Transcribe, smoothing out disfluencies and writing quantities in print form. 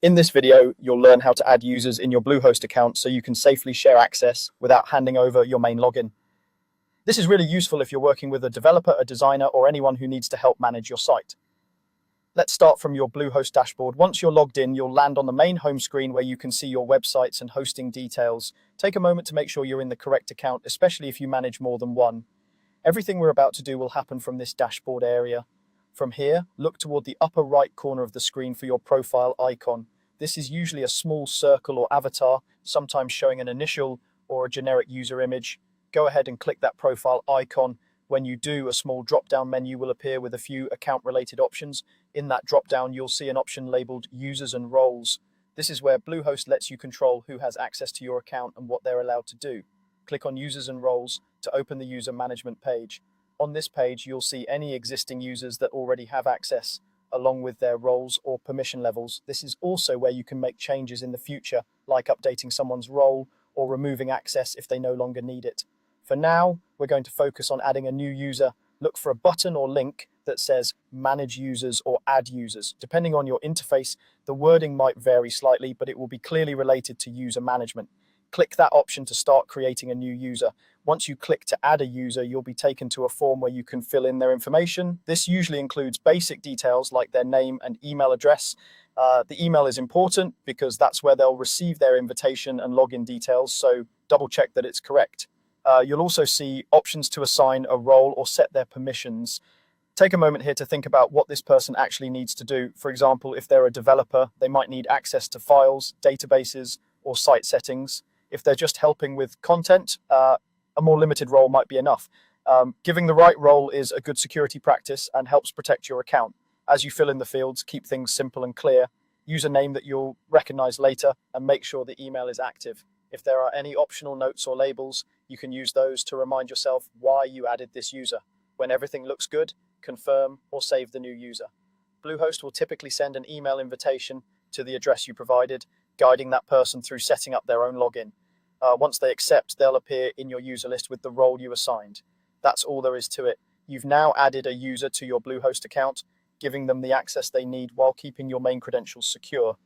In this video, you'll learn how to add users in your Bluehost account so you can safely share access without handing over your main login. This is really useful if you're working with a developer, a designer, or anyone who needs to help manage your site. Let's start from your Bluehost dashboard. Once you're logged in, you'll land on the main home screen where you can see your websites and hosting details. Take a moment to make sure you're in the correct account, especially if you manage more than one. Everything we're about to do will happen from this dashboard area. From here, look toward the upper right corner of the screen for your profile icon. This is usually a small circle or avatar, sometimes showing an initial or a generic user image. Go ahead and click that profile icon. When you do, a small drop-down menu will appear with a few account-related options. In that drop-down, you'll see an option labeled Users and Roles. This is where Bluehost lets you control who has access to your account and what they're allowed to do. Click on Users and Roles to open the user management page. On this page, you'll see any existing users that already have access, along with their roles or permission levels. This is also where you can make changes in the future, like updating someone's role or removing access if they no longer need it. For now, we're going to focus on adding a new user. Look for a button or link that says Manage Users or Add Users. Depending on your interface, the wording might vary slightly, but it will be clearly related to user management. Click that option to start creating a new user. Once you click to add a user, you'll be taken to a form where you can fill in their information. This usually includes basic details like their name and email address. The email is important because that's where they'll receive their invitation and login details, so double check that it's correct. You'll also see options to assign a role or set their permissions. Take a moment here to think about what this person actually needs to do. For example, if they're a developer, they might need access to files, databases, or site settings. If they're just helping with content, a more limited role might be enough. Giving the right role is a good security practice and helps protect your account. As you fill in the fields, keep things simple and clear. Use a name that you'll recognize later and make sure the email is active. If there are any optional notes or labels, you can use those to remind yourself why you added this user. When everything looks good, confirm or save the new user. Bluehost will typically send an email invitation to the address you provided, guiding that person through setting up their own login. Once they accept, they'll appear in your user list with the role you assigned. That's all there is to it. You've now added a user to your Bluehost account, giving them the access they need while keeping your main credentials secure.